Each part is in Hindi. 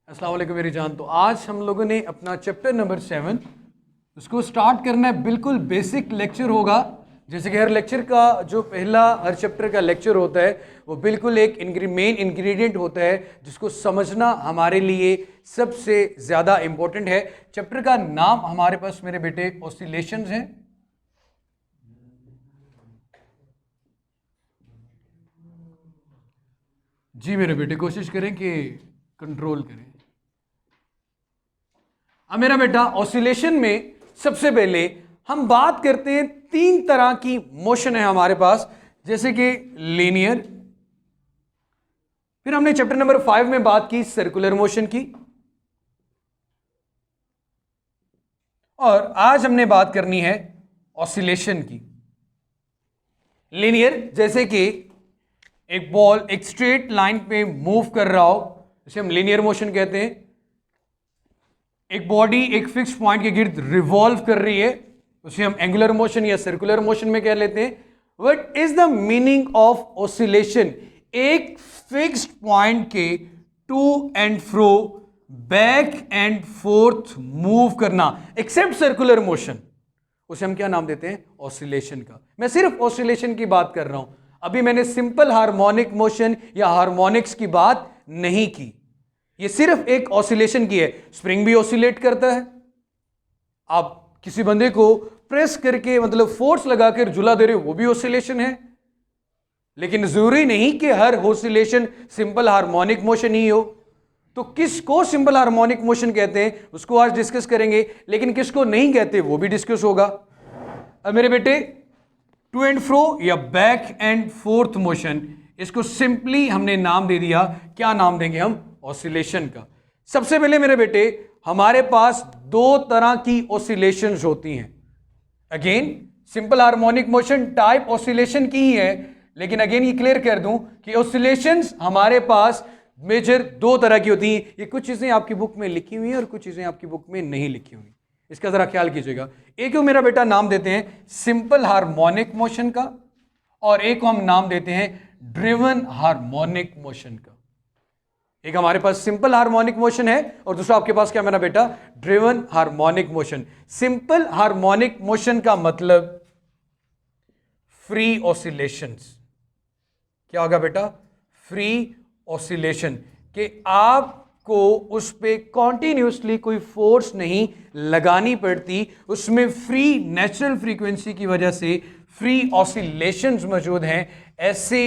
अस्सलाम वालेकुम मेरी जान। तो आज हम लोगों ने अपना चैप्टर नंबर 7 उसको स्टार्ट करना है। बिल्कुल बेसिक लेक्चर होगा, जैसे कि हर लेक्चर का जो पहला हर चैप्टर का लेक्चर होता है वो बिल्कुल एक मेन इंग्रेडिएंट होता है जिसको समझना हमारे लिए सबसे ज़्यादा इम्पोर्टेंट है। चैप्टर का नाम हमारे पास मेरे बेटे ऑसिलेशंस है। जी मेरे बेटे कोशिश करें कि कंट्रोल करें। अब मेरा बेटा ऑसिलेशन में सबसे पहले हम बात करते हैं, तीन तरह की मोशन है हमारे पास, जैसे कि लीनियर, फिर हमने चैप्टर नंबर 5 में बात की सर्कुलर मोशन की, और आज हमने बात करनी है ऑसिलेशन की। लीनियर जैसे कि एक बॉल एक स्ट्रेट लाइन पे मूव कर रहा हो, जिसे हम लीनियर मोशन कहते हैं। एक बॉडी एक फिक्स पॉइंट के गिर्द रिवॉल्व कर रही है, उसे हम एंगुलर मोशन या सर्कुलर मोशन में कह लेते हैं। What is the meaning of oscillation? एक फिक्स्ड पॉइंट के to and fro, back and forth move करना, एक्सेप्ट सर्कुलर मोशन, उसे हम क्या नाम देते हैं? ऑसिलेशन का। मैं सिर्फ ऑसिलेशन की बात कर रहा हूं, अभी मैंने सिंपल हार्मोनिक मोशन या हार्मोनिक्स की बात नहीं की। ये सिर्फ एक ऑसिलेशन की है। स्प्रिंग भी ऑसिलेट करता है। आप किसी बंदे को प्रेस करके मतलब फोर्स लगाकर झुला दे रहे हो, वो भी ऑसिलेशन है। लेकिन जरूरी नहीं कि हर ऑसिलेशन सिंपल हार्मोनिक मोशन ही हो। तो किसको सिंपल हार्मोनिक मोशन कहते हैं उसको आज डिस्कस करेंगे, लेकिन किसको नहीं कहते वो भी डिस्कस होगा। अब मेरे बेटे टू एंड फ्रो या बैक एंड फोर्थ मोशन, इसको सिंपली हमने नाम दे दिया, क्या नाम देंगे हम? ऑसिलेशन का। सबसे पहले मेरे बेटे हमारे पास दो तरह की ऑसिलेशंस होती हैं। Again simple harmonic motion type oscillation की ही है, लेकिन अगेन ये क्लियर कर दूं कि ऑसिलेशंस हमारे पास मेजर दो तरह की होती हैं। ये कुछ चीजें आपकी बुक में लिखी हुई हैं और कुछ चीजें आपकी बुक में नहीं लिखी हुई, इसका जरा ख्याल कीजिएगा। एक को मेरा बेटा नाम देते हैं सिंपल हार्मोनिक मोशन का, और एक को हम नाम देते हैं ड्रिवन हार्मोनिक मोशन का। एक हमारे पास सिंपल हार्मोनिक मोशन है और दूसरा आपके पास क्या मेरा बेटा? Driven harmonic motion. Simple harmonic motion का मतलब फ्री ऑसिलेशंस। क्या होगा बेटा? फ्री ऑसिलेशन, कि आपको उस पे कॉन्टिन्यूसली कोई फोर्स नहीं लगानी पड़ती, उसमें फ्री नेचुरल फ्रीक्वेंसी की वजह से फ्री ऑसिलेशंस मौजूद हैं। ऐसे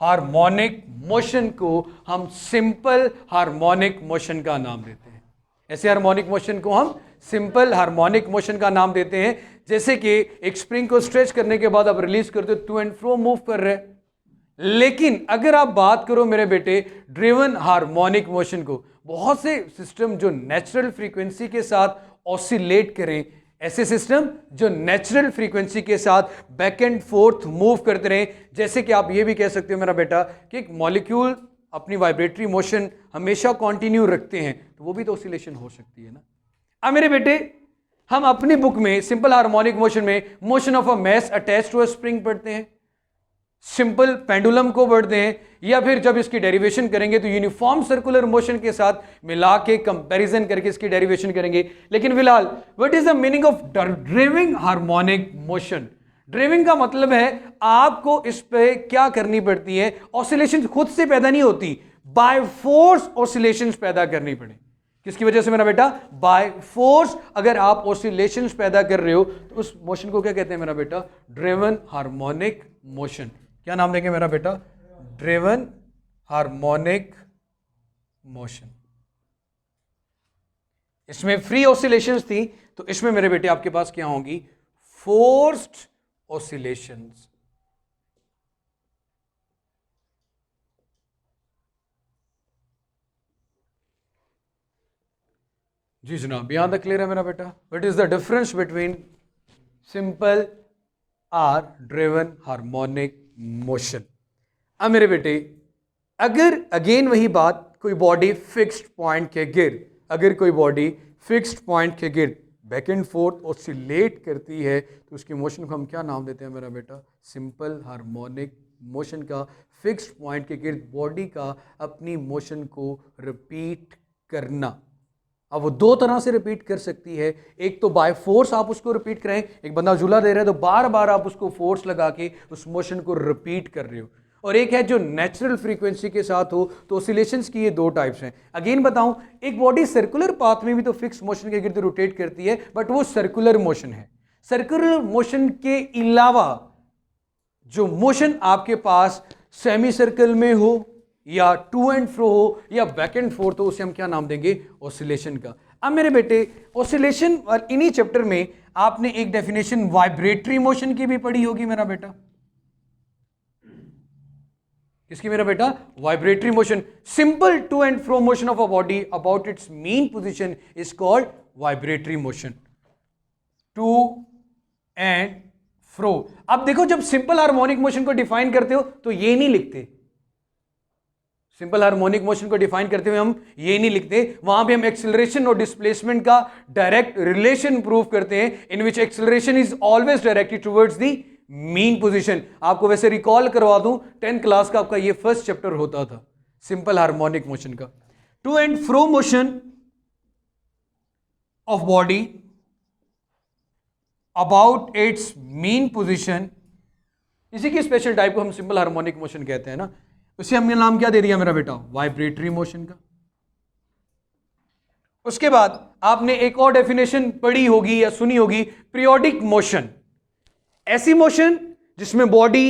हार्मोनिक मोशन को हम सिंपल हार्मोनिक मोशन का नाम देते हैं। ऐसे हार्मोनिक मोशन को हम सिंपल हार्मोनिक मोशन का नाम देते हैं। जैसे कि एक स्प्रिंग को स्ट्रेच करने के बाद आप रिलीज करते हो, टू एंड फ्रो मूव कर रहे हैं। लेकिन अगर आप बात करो मेरे बेटे ड्रिवन हार्मोनिक मोशन को, बहुत से सिस्टम जो नेचुरल फ्रीक्वेंसी के साथ ऑसिलेट करें, ऐसे सिस्टम जो नेचुरल फ्रीक्वेंसी के साथ बैक एंड फोर्थ मूव करते रहें, जैसे कि आप ये भी कह सकते हो मेरा बेटा कि एक मॉलिक्यूल अपनी वाइब्रेटरी मोशन हमेशा कंटिन्यू रखते हैं, तो वो भी तो ऑसिलेशन हो सकती है ना। अब मेरे बेटे हम अपनी बुक में सिंपल हार्मोनिक मोशन में motion of a mass attached to a spring पढ़ते हैं, सिंपल पेंडुलम को पढ़ते हैं, या फिर जब इसकी डेरिवेशन करेंगे तो यूनिफॉर्म सर्कुलर मोशन के साथ मिला के कंपैरिजन करके इसकी डेरिवेशन करेंगे। लेकिन फिलहाल what is the meaning of ड्रिविंग harmonic motion? ड्रिविंग का मतलब है आपको इस पे क्या करनी पड़ती है? ऑसिलेशन खुद से पैदा नहीं होती, बाय फोर्स ऑसिलेशन पैदा करनी पड़े। किसकी वजह से मेरा बेटा? By force. अगर आप ऑसिलेशंस पैदा कर रहे हो तो उस मोशन को क्या कहते हैं मेरा बेटा? Driven harmonic motion. क्या नाम देंगे मेरा बेटा? Driven harmonic motion. इसमें फ्री ऑसिलेशंस थी, तो इसमें मेरे बेटे आपके पास क्या होंगी? Forced oscillations. जी जनाब, यहां तक क्लियर है मेरा बेटा? What is the difference between simple or driven harmonic motion? अब मेरे बेटे अगर अगेन वही बात, कोई बॉडी फिक्स्ड पॉइंट के गिर्द, अगर कोई बॉडी फिक्स्ड पॉइंट के गिर्द बैक एंड फोर्थ ऑसिलेट करती है, तो उसकी मोशन को हम क्या नाम देते हैं मेरा बेटा? सिंपल हार्मोनिक मोशन का। फिक्स्ड पॉइंट के गिर्द बॉडी का अपनी मोशन को रिपीट करना। अब वो दो तरह से रिपीट कर सकती है, एक तो बाय फोर्स आप उसको रिपीट करें, एक बंदा झूला दे रहा है तो बार बार आप उसको फोर्स लगा के उस मोशन को रिपीट कर रहे हो, और एक है जो नेचुरल फ्रीक्वेंसी के साथ हो। तो ऑसिलेशंस की ये दो टाइप्स हैं। अगेन बताऊं, एक बॉडी सर्कुलर पाथ में भी तो फिक्स मोशन के गिर्द रोटेट करती है, बट वो सर्कुलर मोशन है। सर्कुलर मोशन के अलावा जो मोशन आपके पास सेमी सर्कल में हो या टू एंड फ्रो हो या बैक एंड फोर्थ हो, उसे हम क्या नाम देंगे? ऑसिलेशन का। अब मेरे बेटे ऑसिलेशन, और इन्हीं चैप्टर में आपने एक डेफिनेशन वाइब्रेटरी मोशन की भी पढ़ी होगी मेरा बेटा। किसकी मेरा बेटा? Vibratory motion. Simple to and fro motion of a body about its mean position is called vibratory motion. To and fro. अब देखो, जब सिंपल हार्मोनिक मोशन को डिफाइन करते हो तो ये नहीं लिखते। सिंपल हार्मोनिक मोशन को डिफाइन करते हुए हम ये नहीं लिखते, वहां भी हम एक्सेलरेशन और डिस्प्लेसमेंट का डायरेक्ट रिलेशन प्रूव करते हैं, in which acceleration is always directed towards the mean position. आपको वैसे रिकॉल करवा दूं, 10th क्लास का आपका ये फर्स्ट चैप्टर होता था सिंपल हार्मोनिक मोशन का। To and fro motion of body about its mean position, इसी की स्पेशल टाइप को हम सिंपल हार्मोनिक मोशन कहते हैं ना। उसे हमने नाम क्या दे दिया मेरा बेटा? वाइब्रेटरी मोशन का। उसके बाद आपने एक और डेफिनेशन पढ़ी होगी या सुनी होगी, पीरियोडिक मोशन। ऐसी मोशन जिसमें बॉडी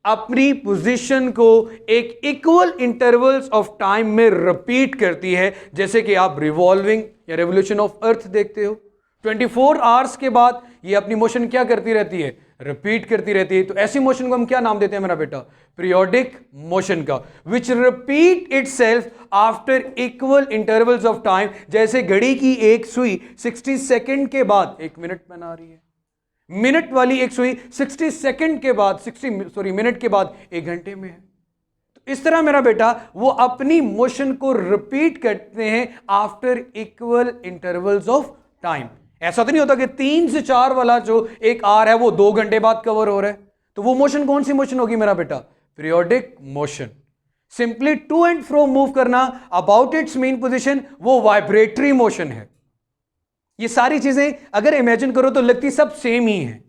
अपनी पोजीशन को एक इक्वल इंटरवल्स ऑफ टाइम में रिपीट करती है, जैसे कि आप रिवॉल्विंग या रेवोल्यूशन ऑफ अर्थ देखते हो। 24 आवर्स के बाद ये अपनी मोशन क्या करती रहती है? रिपीट करती रहती है। तो ऐसी मोशन को हम क्या नाम देते हैं मेरा बेटा? पीरियोडिक मोशन का, which repeat itself after equal intervals of time. जैसे घड़ी की एक सुई 60 सेकंड के बाद 1 मिनट बना रही है, मिनट वाली एक सुई 60 सेकंड के बाद मिनट के बाद 1 घंटे में है। तो इस तरह मेरा बेटा वो अपनी मोशन को रिपीट करते हैं after equal intervals of time. ऐसा तो नहीं होता कि 3 से 4 वाला जो एक आर है वो 2 घंटे बाद कवर हो रहा है। तो वो मोशन कौन सी मोशन होगी मेरा बेटा? Periodic motion. Simply to and fro move करना अबाउट इट्स मीन पोजीशन, वो वाइब्रेटरी मोशन है। ये सारी चीजें अगर इमेजिन करो तो लगती सब सेम ही है,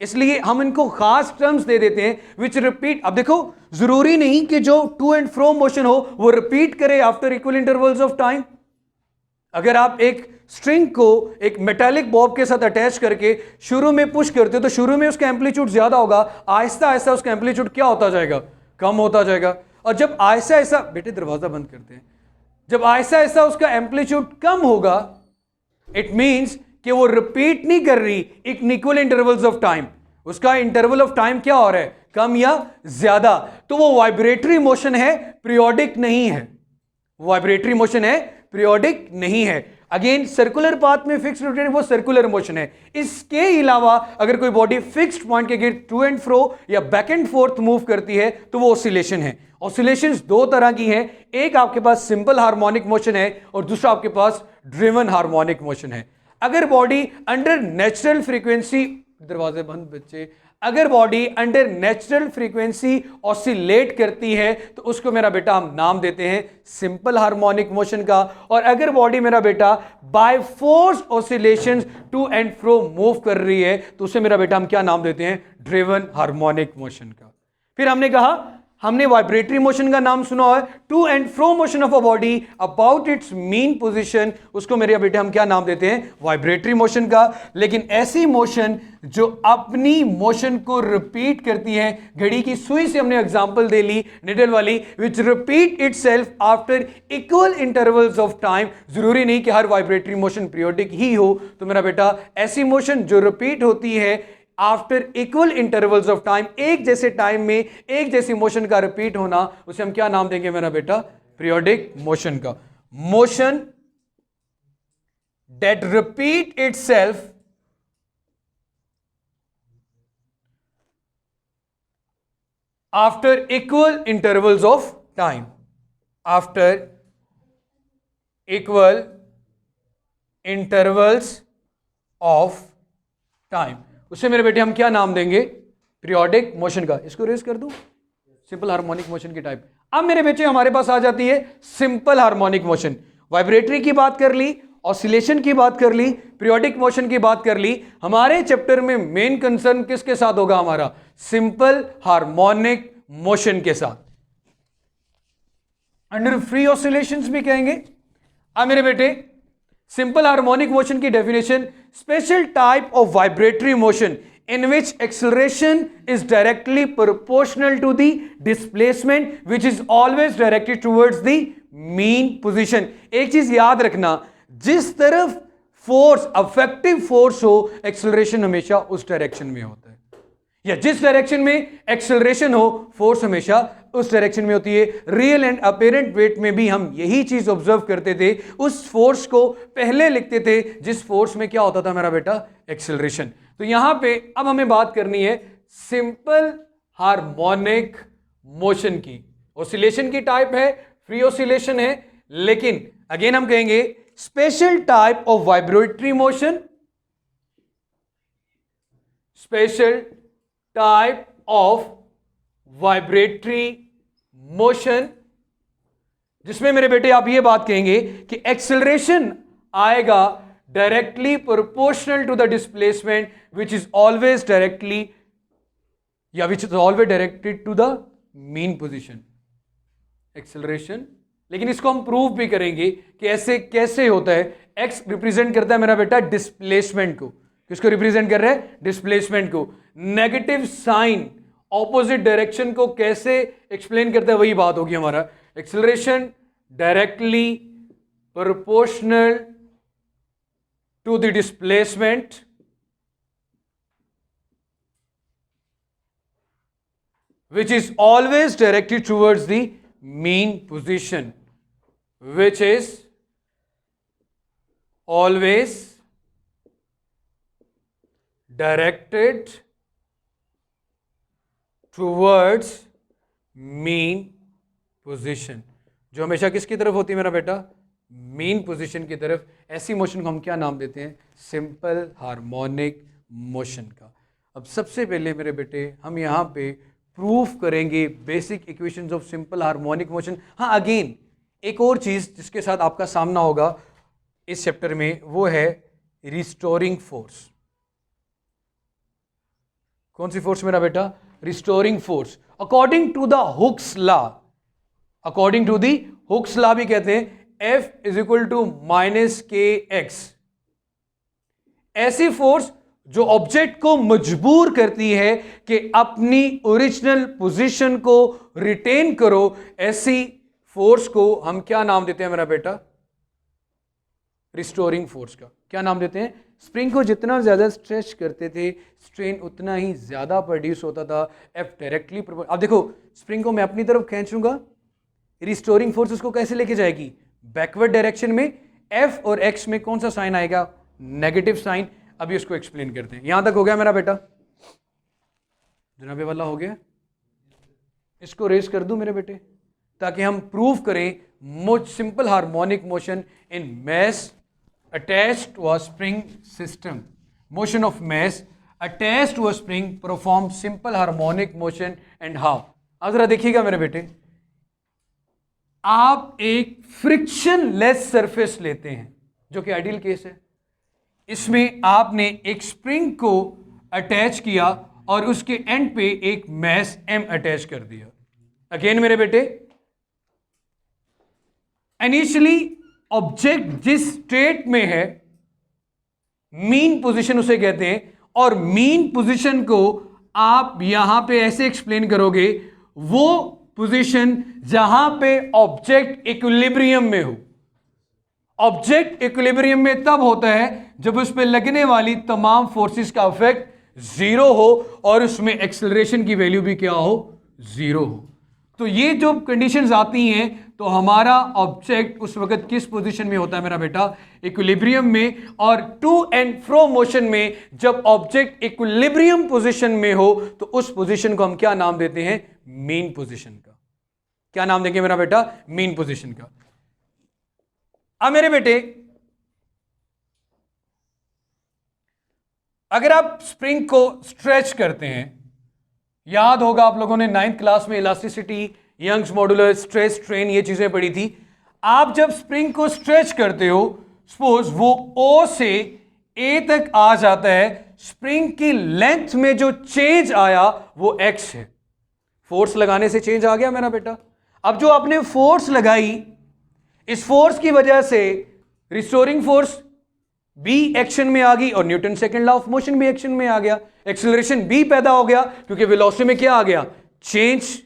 इसलिए हम इनको खास टर्म्स दे देते हैं विच रिपीट। अब देखो, जरूरी नहीं कि जो टू एंड फ्रो मोशन हो वो रिपीट करे after equal intervals of time. अगर आप एक स्ट्रिंग को एक मेटालिक बॉब के साथ अटैच करके शुरू में पुश करते हो तो शुरू में उसका एम्पलीट्यूड ज्यादा होगा, आहिस्ता आहिस्ता उसका एम्पलीट्यूड क्या होता जाएगा? कम होता जाएगा। और जब आहिस्ता आहिस्ता, बेटे दरवाजा बंद करते हैं, जब आहिस्ता आहिस्ता उसका एम्पलीट्यूड कम होगा, इट मींस कि वो रिपीट नहीं कर रही इक्वल इंटरवल्स ऑफ टाइम। उसका इंटरवल ऑफ टाइम क्या हो रहा है? कम या ज्यादा। तो वो वाइब्रेटरी मोशन है, पीरियोडिक नहीं है। वाइब्रेटरी मोशन है, पीरियोडिक नहीं है। अगेन सर्कुलर पाथ में फिक्स रोटेटिंग, वो सर्कुलर मोशन है। इसके अलावा अगर कोई बॉडी फिक्स्ड पॉइंट के गिर्द टू एंड फ्रो या बैक एंड फोर्थ मूव करती है तो वो ऑसिलेशन है। ऑसिलेशंस दो तरह की हैं, एक आपके पास सिंपल हार्मोनिक मोशन है और दूसरा आपके पास ड्रिवन हार्मोनिक मोशन है। अगर बॉडी अंडर नेचुरल फ्रीक्वेंसी, दरवाजे बंद बच्चे, अगर body under natural frequency oscillate करती है तो उसको मेरा बेटा हम नाम देते हैं सिंपल हार्मोनिक मोशन का। और अगर बॉडी मेरा बेटा by force oscillations to and fro move कर रही है तो उसे मेरा बेटा हम क्या नाम देते हैं? ड्रिवन हार्मोनिक मोशन का। फिर हमने कहा, हमने वाइब्रेटरी मोशन का नाम सुना है, to and fro motion of a body about its mean position, उसको मेरे बेटे हम क्या नाम देते हैं? वाइब्रेटरी मोशन का। लेकिन ऐसी मोशन जो अपनी मोशन को रिपीट करती है, घड़ी की सुई से हमने एग्जांपल दे ली निडल वाली, which repeat itself after equal intervals of time. जरूरी नहीं कि हर वाइब्रेटरी मोशन पीरियोडिक ही हो। तो मेरा बेटा ऐसी मोशन जो रिपीट होती है after equal intervals of time, एक जैसे टाइम में एक जैसी मोशन का रिपीट होना, उसे हम क्या नाम देंगे मेरा बेटा? पीरियोडिक मोशन का। Motion that repeat itself after equal intervals of time, after equal intervals of time, उसे मेरे बेटे हम क्या नाम देंगे? पीरियोडिक मोशन का। इसको रेज कर दूं, सिंपल हार्मोनिक मोशन की टाइप। अब मेरे बेटे हमारे पास आ जाती है सिंपल हार्मोनिक मोशन। वाइब्रेटरी की बात कर ली, ऑसिलेशन की बात कर ली, पीरियोडिक मोशन की बात कर ली। हमारे चैप्टर में मेन कंसर्न किसके साथ होगा? हमारा सिंपल हार्मोनिक मोशन के साथ। अंडर फ्री ऑसिलेशंस भी कहेंगे। अब मेरे बेटे, सिंपल हार्मोनिक मोशन की definition, special type of vibratory motion in which acceleration is directly proportional to the displacement which is always directed towards the mean position। एक चीज याद रखना, जिस तरफ फोर्स, अफेक्टिव फोर्स हो, एक्सेलरेशन हमेशा उस डायरेक्शन में होता है, या जिस डायरेक्शन में एक्सेलरेशन हो, फोर्स हमेशा उस डायरेक्शन में होती है। रियल एंड अपेरेंट वेट में भी हम यही चीज ऑब्जर्व करते थे, उस फोर्स को पहले लिखते थे जिस फोर्स में क्या होता था मेरा बेटा? एक्सेलरेशन। तो यहां पे अब हमें बात करनी है सिंपल हार्मोनिक मोशन की। ऑसिलेशन की टाइप है, फ्री ऑसिलेशन है, लेकिन अगेन हम कहेंगे special type of vibratory motion, special type of vibratory motion, जिसमें मेरे बेटे आप ये बात कहेंगे कि एक्सेलरेशन आएगा directly proportional to the displacement which is always directly, या which is always directed to the mean position. Acceleration, लेकिन इसको हम प्रूव भी करेंगे कि ऐसे कैसे होता है। एक्स रिप्रेजेंट करता है मेरा बेटा डिस्प्लेसमेंट को। किसको रिप्रेजेंट कर रहा है? डिस्प्लेसमेंट को। नेगेटिव साइन ऑपोजिट डायरेक्शन को कैसे एक्सप्लेन करता है, वही बात होगी हमारा। Acceleration directly proportional to the displacement which is always directed towards the mean position, which is always directed towards mean position, जो हमेशा किसकी तरफ होती है मेरा बेटा? मीन पोजीशन की तरफ। ऐसी मोशन को हम क्या नाम देते हैं? सिंपल हार्मोनिक मोशन का। अब सबसे पहले मेरे बेटे हम यहाँ पे प्रूफ करेंगे basic equations of simple harmonic motion. हाँ, अगेन एक और चीज़ जिसके साथ आपका सामना होगा इस चैप्टर में, वो है रिस्टोरिंग फोर्स। कौन सी फोर्स मेरा बेटा? Restoring force. According to the Hooke's law, according to the Hooke's law भी कहते हैं F is equal to minus के एक्स। ऐसी फोर्स जो ऑब्जेक्ट को मजबूर करती है कि अपनी ओरिजिनल पोजीशन को रिटेन करो, ऐसी फोर्स को हम क्या नाम देते हैं मेरा बेटा? रिस्टोरिंग फोर्स का। क्या नाम देते हैं? स्प्रिंग को जितना ज्यादा स्ट्रेच करते थे, स्ट्रेन उतना ही ज्यादा प्रोड्यूस होता था। F डायरेक्टली, अब देखो स्प्रिंग को मैं अपनी तरफ खींचूंगा, रिस्टोरिंग फोर्स उसको कैसे लेके जाएगी? बैकवर्ड डायरेक्शन में। F और X में कौन सा साइन आएगा? Negative sign. अभी उसको एक्सप्लेन करते हैं। यहां तक हो गया मेरा बेटा? जनाबे वाला हो गया? इसको रेस कर दूं मेरे बेटे, ताकि हम प्रूव करें simple harmonic motion in mass attached to a spring system. Motion of mass attached to a spring perform simple harmonic motion and how. अब जरा देखिएगा मेरे बेटे, आप एक फ्रिक्शन लेस सरफेस लेते हैं, जो कि आइडियल केस है। इसमें आपने एक स्प्रिंग को अटैच किया और उसके एंड पे एक मैस M अटैच कर दिया। अगेन मेरे बेटे, इनिशियली ऑब्जेक्ट जिस स्टेट में है, मीन पोजीशन उसे कहते हैं, और मीन पोजीशन को आप यहां पे ऐसे एक्सप्लेन करोगे, वो पोजीशन जहां पे ऑब्जेक्ट इक्विलिब्रियम में हो। ऑब्जेक्ट इक्विलिब्रियम में तब होता है जब उस पर लगने वाली तमाम फोर्सेस का इफेक्ट जीरो हो और उसमें एक्सेलरेशन की वैल्यू भी क्या हो? जीरो हो। तो ये जो कंडीशंस आती हैं, तो हमारा ऑब्जेक्ट उस वक्त किस पोजीशन में होता है मेरा बेटा? इक्विलिब्रियम में। और टू एंड फ्रो मोशन में जब ऑब्जेक्ट इक्विलिब्रियम पोजीशन में हो, तो उस पोजीशन को हम क्या नाम देते हैं? मीन पोजीशन का। क्या नाम देंगे मेरा बेटा? मीन पोजीशन का। अब मेरे बेटे, अगर आप स्प्रिंग को स्ट्रेच करते हैं, याद होगा आप लोगों ने 9th क्लास में elasticity, Young's modulus, stress, strain, ये चीजें पढ़ी थी। आप जब स्प्रिंग को स्ट्रेच करते हो, सपोज वो O से A तक आ जाता है, स्प्रिंग की लेंथ में जो चेंज आया वो X है। फोर्स लगाने से चेंज आ गया मेरा बेटा। अब जो आपने फोर्स लगाई, इस फोर्स की वजह से रिस्टोरिंग फोर्स B एक्शन में आ गई और Newton second law of motion भी एक्शन में आ गया। एक्सेलरेशन B पैदा हो गया क्योंकि वेलोसिटी में क्या आ गया, चेंज।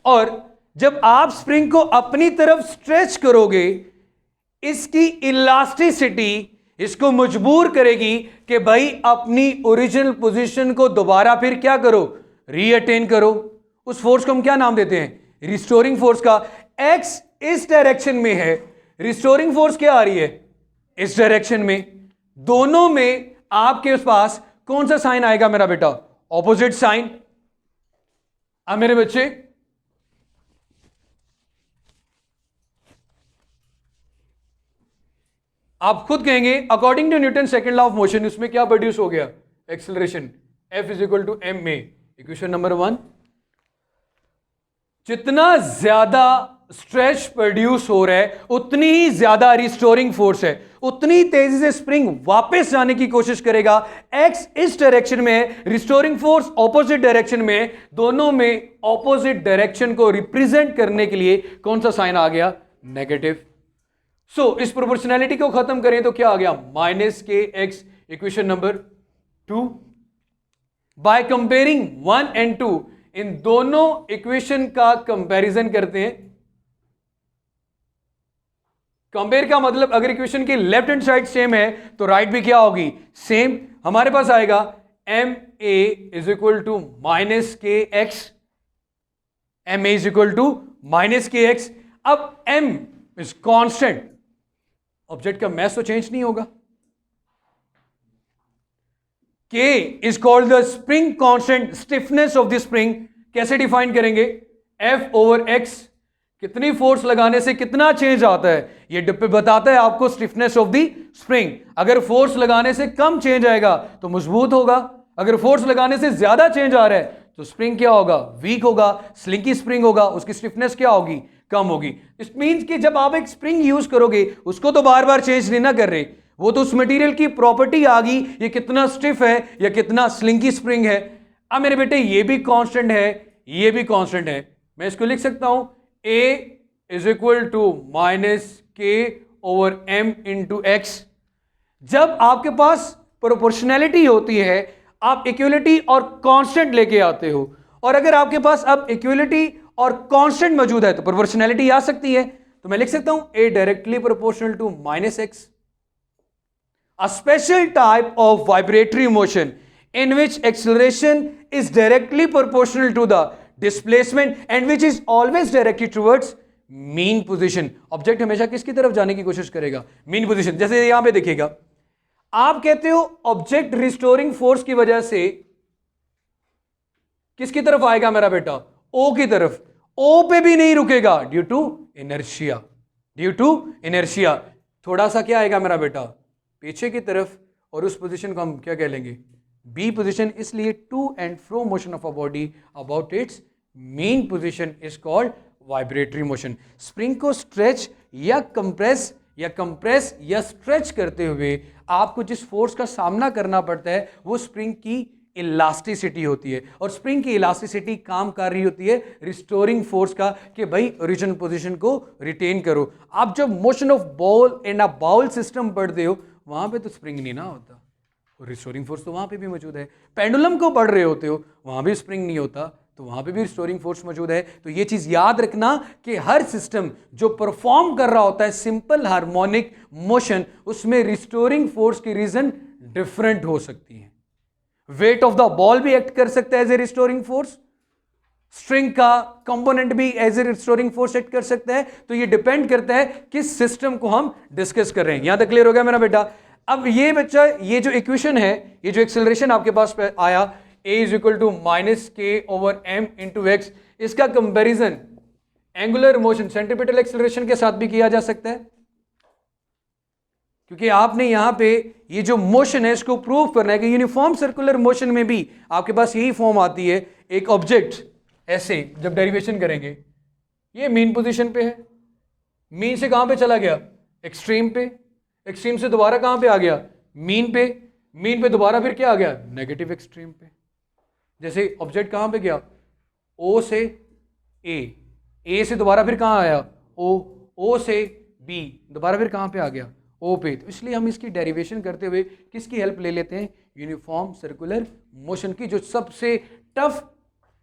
और जब आप स्प्रिंग को अपनी तरफ स्ट्रेच करोगे, इसकी इलास्टिसिटी इसको मजबूर करेगी कि भाई अपनी ओरिजिनल पोजीशन को दोबारा फिर क्या करो, रीअटेन करो। उस फोर्स को हम क्या नाम देते हैं, रिस्टोरिंग फोर्स का। एक्स इस डायरेक्शन में है, रिस्टोरिंग फोर्स क्या आ रही है, इस डायरेक्शन में। दोनों में आपके पास कौन सा साइन आएगा मेरा बेटा, ऑपोजिट साइन। अब मेरे बच्चे आप खुद कहेंगे according to Newton second law of motion उसमें क्या प्रोड्यूस हो गया, acceleration F is equal to m a. Equation number 1, जितना ज्यादा स्ट्रेच प्रोड्यूस हो रहा है उतनी ही ज्यादा रिस्टोरिंग फोर्स है, उतनी तेजी से स्प्रिंग वापस जाने की कोशिश करेगा। एक्स इस डायरेक्शन में है, रिस्टोरिंग फोर्स ऑपोजिट डायरेक्शन में है। दोनों में ऑपोजिट डायरेक्शन को रिप्रेजेंट करने के लिए कौन सा साइन आ गया, नेगेटिव। सो इस प्रोपोर्शनैलिटी को खत्म करें तो क्या आ गया, माइनस के x. Equation number 2, by comparing 1 and 2, इन दोनों इक्वेशन का कंपैरिजन करते हैं। कंपेयर का मतलब अगर इक्वेशन की लेफ्ट हैंड साइड सेम है तो राइट भी क्या होगी, सेम। हमारे पास आएगा M A is equal to minus के X, M A is equal to minus के एक्स। अब एम इज कांस्टेंट, ऑब्जेक्ट का मास तो चेंज नहीं होगा। K is called the spring constant, stiffness of the spring. कैसे डिफाइन करेंगे, F ओवर X, कितनी फोर्स लगाने से कितना चेंज आता है, ये बताता है आपको स्टिफनेस ऑफ द स्प्रिंग। अगर फोर्स लगाने से कम चेंज आएगा तो मजबूत होगा, अगर फोर्स लगाने से ज्यादा चेंज आ रहा है तो स्प्रिंग क्या होगा, वीक होगा, स्लिंकी स्प्रिंग होगा, उसकी स्टिफनेस क्या होगी, कम होगी। इट मींस कि जब आप एक स्प्रिंग यूज करोगे उसको तो बार बार चेंज नहीं ना कर रहे, वो तो उस मटेरियल की प्रॉपर्टी आ गई, ये कितना स्टिफ है या कितना स्लिंकी स्प्रिंग है। अब मेरे बेटे ये भी कांस्टेंट है, ये भी कांस्टेंट है। मैं इसको लिख सकता हूं A is equal to minus k over m into x. जब आपके पास प्रोपोर्शनैलिटी होती है आप इक्वलिटी और कांस्टेंट लेके आते हो, और अगर आपके पास अब इक्वलिटी और कांस्टेंट मौजूद है तो प्रोपोर्शनैलिटी आ सकती है। तो मैं लिख सकता हूं A directly proportional to minus x. A special type of vibratory motion in which acceleration is directly proportional to the displacement and which is always directed towards mean position। Object हमेशा किसकी तरफ जाने की कोशिश करेगा, मीन पोजीशन। जैसे यहां पे देखिएगा, आप कहते हो ऑब्जेक्ट रिस्टोरिंग फोर्स की वजह से किसकी तरफ आएगा मेरा बेटा, O की तरफ। O पे भी नहीं रुकेगा due to inertia, due to inertia. थोड़ा सा क्या आएगा मेरा बेटा, पीछे की तरफ, और उस पोजीशन को हम क्या कह लेंगे, बी पोजीशन। इसलिए to and fro motion of a body about its mean position is called vibratory motion. Spring को स्ट्रेच या कंप्रेस या स्ट्रेच करते हुए आपको जिस फोर्स का सामना करना पड़ता है वो स्प्रिंग की इलास्टिसिटी होती है, और स्प्रिंग की इलास्टिसिटी काम कर रही होती है रिस्टोरिंग फोर्स का, कि भाई ओरिजिनल पोजीशन को रिटेन करो। आप जब motion of ball in a bowl system पढ़ते हो वहां पे तो स्प्रिंग नहीं ना होता, और रिस्टोरिंग फोर्स तो वहां पे भी मौजूद है। पेंडुलम को पढ़ रहे होते हो वहां भी स्प्रिंग नहीं होता, तो वहां पे भी रिस्टोरिंग फोर्स मौजूद है। तो ये चीज याद रखना कि हर सिस्टम जो परफॉर्म कर रहा होता है सिंपल हार्मोनिक मोशन, उसमें रिस्टोरिंग फोर्स की रीजन डिफरेंट हो सकती है। वेट ऑफ द बॉल भी एक्ट कर सकता है as a restoring force, string का कंपोनेंट भी as a restoring force act कर सकता है। तो ये डिपेंड करता है किस सिस्टम को हम डिस्कस कर रहे हैं। यहां तक क्लियर हो गया मेरा बेटा। अब ये बच्चा, ये जो इक्वेशन है, ये जो एक्सेलरेशन आपके पास आया a is equal to minus k over m into x, इसका comparison angular motion centripetal acceleration के साथ भी किया जा सकता है, क्योंकि आपने यहां पे ये जो मोशन है इसको प्रूव करना है कि यूनिफॉर्म सर्कुलर मोशन में भी आपके पास यही फॉर्म आती है। एक ऑब्जेक्ट ऐसे जब डेरिवेशन करेंगे, ये मीन पोजीशन पे है, मीन से कहां पे चला गया? एक्सट्रीम पे। एक्सट्रीम से दोबारा कहां पे आ गया? मीन पे। मीन पे दोबारा फिर क्या आ गया? नेगेटिव एक्सट्रीम पे। जैसे ऑब्जेक्ट कहां पे गया? ओ से ए से दोबारा फिर कहां आया? ओ से बी, दोबारा फिर कहां पे आ गया? ओ पे। तो इसलिए हम इसकी डेरिवेशन करते हुए किसकी हेल्प ले लेते हैं? यूनिफॉर्म सर्कुलर मोशन की, जो सबसे टफ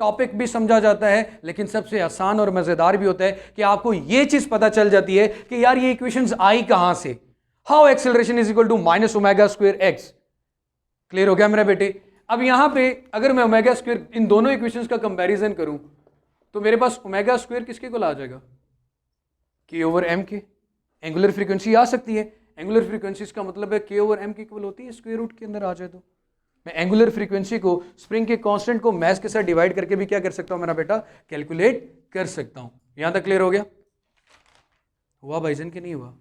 टॉपिक भी समझा जाता है लेकिन सबसे आसान और मजेदार भी होता है कि आपको यह चीज पता चल जाती है कि यार ये इक्वेशंस आई कहां से। How acceleration is equal to minus omega square x. Clear हो गया मेरा बेटे? अब यहां पे अगर मैं ओमेगा स्क्वायर इन दोनों इक्वेशंस का कंपैरिजन करूं तो मेरे पास ओमेगा स्क्वायर किसके को आ जाएगा? के ओवर एम के। एंगुलर फ्रीक्वेंसी आ सकती है। एंगुलर फ्रीक्वेंसी का मतलब है के ओवर एम के इक्वल होती है स्क्वायर रूट के अंदर आ जाए तो मैं एंगुलर फ्रीक्वेंसी को स्प्रिंग के कांस्टेंट को मैस के साथ डिवाइड करके भी क्या कर सकता हूं मेरा बेटा? कैलकुलेट कर सकता हूं। यहां तक क्लियर हो गया? हुआ भाईजन कि नहीं हुआ?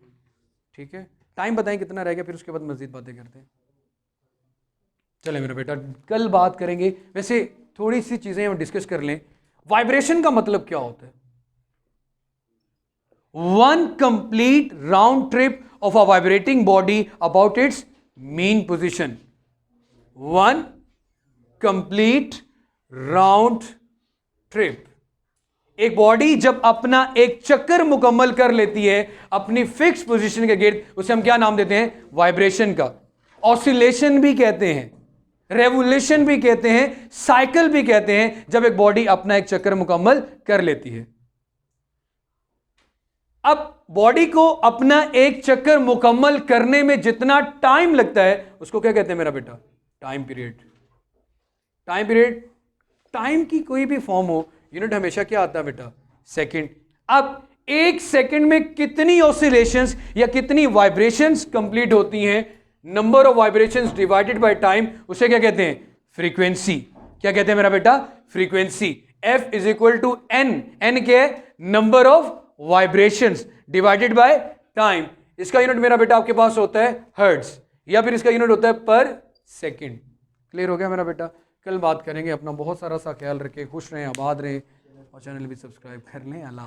ठीक है, टाइम बताएं कितना रह गया, फिर उसके बाद मजीद बातें करते हैं। चले मेरा बेटा, कल बात करेंगे। वैसे थोड़ी सी चीजें हम डिस्कस कर लें। वाइब्रेशन का मतलब क्या होता है? One complete round trip of a vibrating body about its mean position. One complete round trip. एक बॉडी जब अपना एक चक्कर मुकम्मल कर लेती है अपनी फिक्स पोजीशन के गिर्द, उसे हम क्या नाम देते हैं? वाइब्रेशन का। ऑसिलेशन भी कहते हैं, रेवोल्यूशन भी कहते हैं, साइकिल भी कहते हैं, जब एक बॉडी अपना एक चक्कर मुकम्मल कर लेती है। अब बॉडी को अपना एक चक्कर मुकम्मल करने में जितना टाइम लगता है उसको क्या कहते हैं मेरा बेटा? Time period. Time period, time की कोई भी फॉर्म हो, यूनिट हमेशा क्या आता है बेटा? सेकंड। अब एक सेकंड में कितनी ऑसिलेशंस या कितनी वाइब्रेशंस कंप्लीट होती हैं? Number of vibrations divided by time, उसे क्या कहते हैं? फ्रीक्वेंसी। क्या कहते हैं मेरा बेटा? Frequency. F is equal to n. N क्या है? Number of vibrations divided by time. इसका यूनिट मेरा बेटा आपके पास होता है हर्ट्ज, या फिर इसका यूनिट होता है पर सेकंड। क्लियर हो गया मेरा बेटा? कल बात करेंगे। अपना बहुत सारा सा ख्याल रखें, खुश रहें, आबाद रहें और चैनल भी सब्सक्राइब कर लें। अल्लाह।